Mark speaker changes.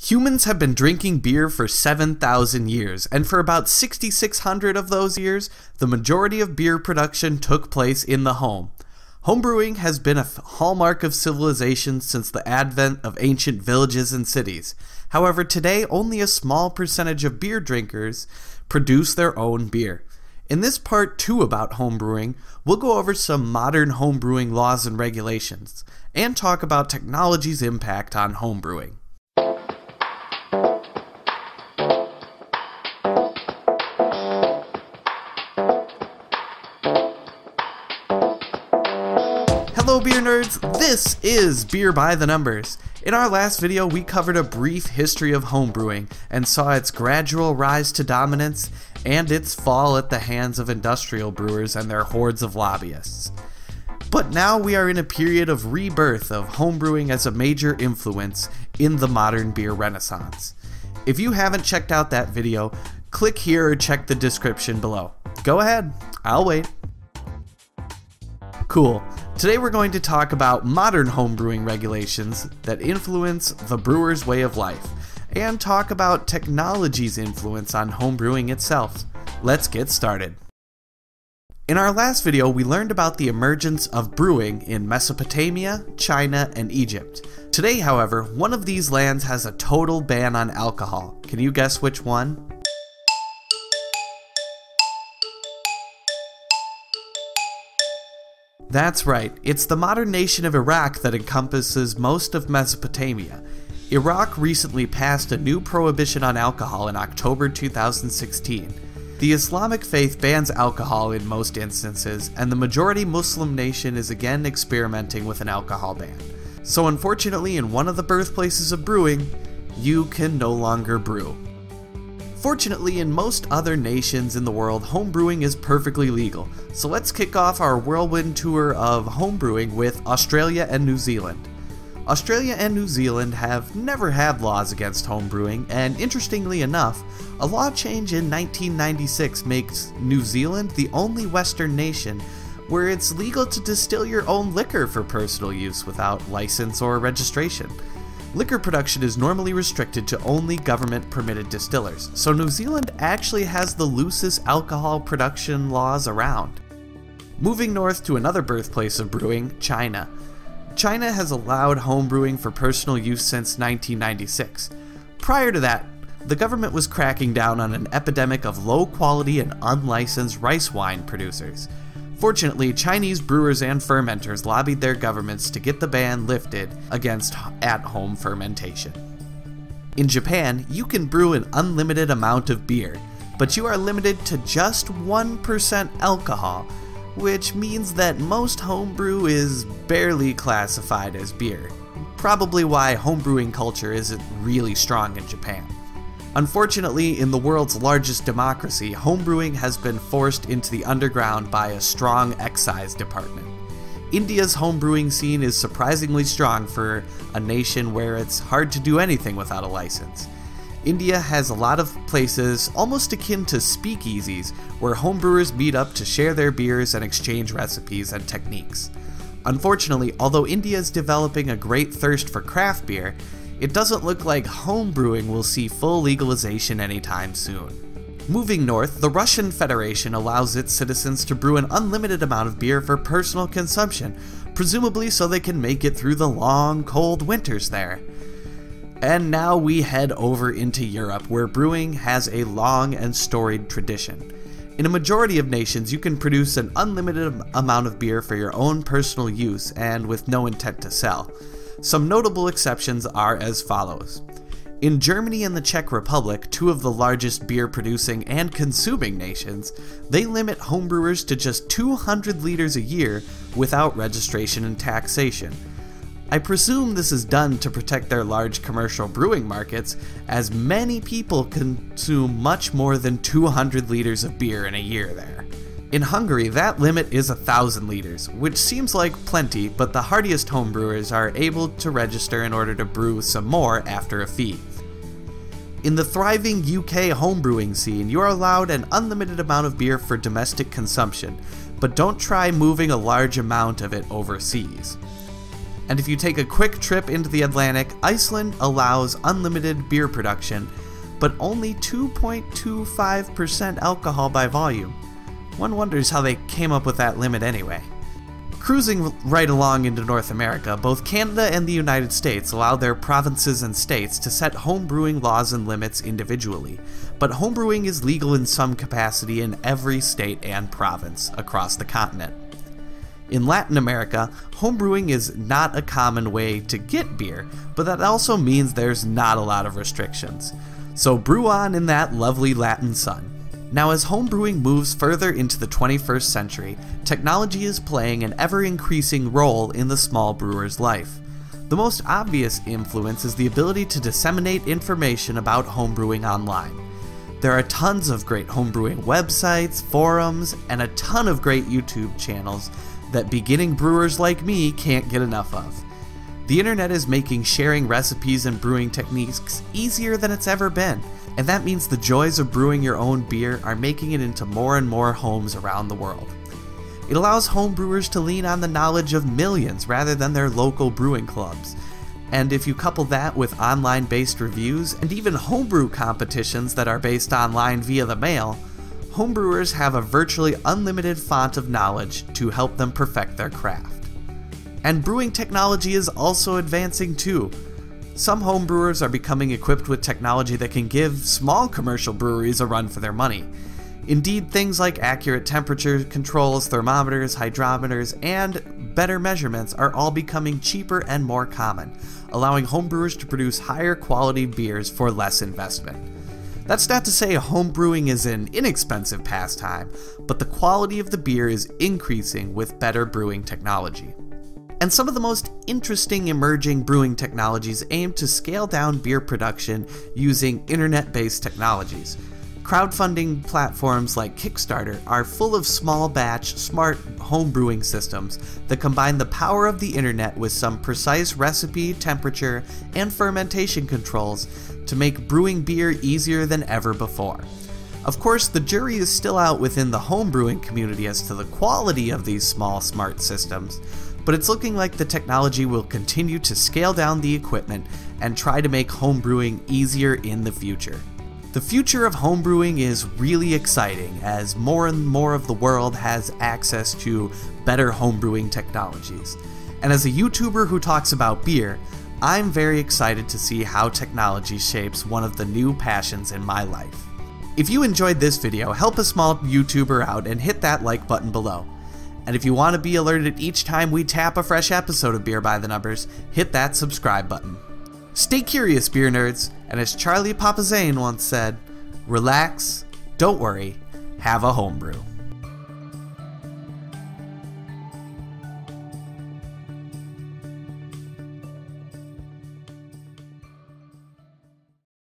Speaker 1: Humans have been drinking beer for 7,000 years, and for about 6,600 of those years, the majority of beer production took place in the home. Homebrewing has been a hallmark of civilization since the advent of ancient villages and cities. However, today only a small percentage of beer drinkers produce their own beer. In this part 2 about homebrewing, we'll go over some modern homebrewing laws and regulations, and talk about technology's impact on homebrewing. Hello beer nerds, this is Beer by the Numbers. In our last video we covered a brief history of homebrewing and saw its gradual rise to dominance and its fall at the hands of industrial brewers and their hordes of lobbyists. But now we are in a period of rebirth of homebrewing as a major influence in the modern beer renaissance. If you haven't checked out that video, click here or check the description below. Go ahead, I'll wait. Cool. Today we're going to talk about modern homebrewing regulations that influence the brewer's way of life, and talk about technology's influence on homebrewing itself. Let's get started. In our last video, we learned about the emergence of brewing in Mesopotamia, China, and Egypt. Today, however, one of these lands has a total ban on alcohol. Can you guess which one? That's right, it's the modern nation of Iraq that encompasses most of Mesopotamia. Iraq recently passed a new prohibition on alcohol in October 2016. The Islamic faith bans alcohol in most instances, and the majority Muslim nation is again experimenting with an alcohol ban. So unfortunately, in one of the birthplaces of brewing, you can no longer brew. Fortunately, in most other nations in the world, homebrewing is perfectly legal, so let's kick off our whirlwind tour of homebrewing with Australia and New Zealand. Australia and New Zealand have never had laws against homebrewing, and interestingly enough, a law change in 1996 makes New Zealand the only Western nation where it's legal to distill your own liquor for personal use without license or registration. Liquor production is normally restricted to only government-permitted distillers, so New Zealand actually has the loosest alcohol production laws around. Moving north to another birthplace of brewing, China. China has allowed homebrewing for personal use since 1996. Prior to that, the government was cracking down on an epidemic of low-quality and unlicensed rice wine producers. Fortunately, Chinese brewers and fermenters lobbied their governments to get the ban lifted against at-home fermentation. In Japan, you can brew an unlimited amount of beer, but you are limited to just 1% alcohol, which means that most homebrew is barely classified as beer. Probably why homebrewing culture isn't really strong in Japan. Unfortunately, in the world's largest democracy, homebrewing has been forced into the underground by a strong excise department. India's homebrewing scene is surprisingly strong for a nation where it's hard to do anything without a license. India has a lot of places almost akin to speakeasies where homebrewers meet up to share their beers and exchange recipes and techniques. Unfortunately, although India is developing a great thirst for craft beer, it doesn't look like homebrewing will see full legalization anytime soon. Moving north, the Russian Federation allows its citizens to brew an unlimited amount of beer for personal consumption, presumably so they can make it through the long, cold winters there. And now we head over into Europe, where brewing has a long and storied tradition. In a majority of nations, you can produce an unlimited amount of beer for your own personal use and with no intent to sell. Some notable exceptions are as follows. In Germany and the Czech Republic, two of the largest beer producing and consuming nations, they limit homebrewers to just 200 liters a year without registration and taxation. I presume this is done to protect their large commercial brewing markets, as many people consume much more than 200 liters of beer in a year there. In Hungary, that limit is 1,000 liters, which seems like plenty, but the hardiest homebrewers are able to register in order to brew some more after a fee. In the thriving UK homebrewing scene, you are allowed an unlimited amount of beer for domestic consumption, but don't try moving a large amount of it overseas. And if you take a quick trip into the Atlantic, Iceland allows unlimited beer production, but only 2.25% alcohol by volume. One wonders how they came up with that limit anyway. Cruising right along into North America, both Canada and the United States allow their provinces and states to set homebrewing laws and limits individually, but homebrewing is legal in some capacity in every state and province across the continent. In Latin America, homebrewing is not a common way to get beer, but that also means there's not a lot of restrictions. So brew on in that lovely Latin sun. Now, as homebrewing moves further into the 21st century, technology is playing an ever-increasing role in the small brewer's life. The most obvious influence is the ability to disseminate information about homebrewing online. There are tons of great homebrewing websites, forums, and a ton of great YouTube channels that beginning brewers like me can't get enough of. The internet is making sharing recipes and brewing techniques easier than it's ever been, and that means the joys of brewing your own beer are making it into more and more homes around the world. It allows homebrewers to lean on the knowledge of millions rather than their local brewing clubs. And if you couple that with online-based reviews and even homebrew competitions that are based online via the mail, homebrewers have a virtually unlimited font of knowledge to help them perfect their craft. And brewing technology is also advancing too. Some homebrewers are becoming equipped with technology that can give small commercial breweries a run for their money. Indeed, things like accurate temperature controls, thermometers, hydrometers, and better measurements are all becoming cheaper and more common, allowing homebrewers to produce higher quality beers for less investment. That's not to say homebrewing is an inexpensive pastime, but the quality of the beer is increasing with better brewing technology. And some of the most interesting emerging brewing technologies aim to scale down beer production using internet-based technologies. Crowdfunding platforms like Kickstarter are full of small batch, smart home brewing systems that combine the power of the internet with some precise recipe, temperature, and fermentation controls to make brewing beer easier than ever before. Of course, the jury is still out within the home brewing community as to the quality of these small, smart systems, but it's looking like the technology will continue to scale down the equipment and try to make homebrewing easier in the future. The future of homebrewing is really exciting as more and more of the world has access to better homebrewing technologies. And as a YouTuber who talks about beer, I'm very excited to see how technology shapes one of the new passions in my life. If you enjoyed this video, help a small YouTuber out and hit that like button below. And if you want to be alerted each time we tap a fresh episode of Beer by the Numbers, hit that subscribe button. Stay curious, beer nerds, and as Charlie Papazane once said, relax, don't worry, have a homebrew.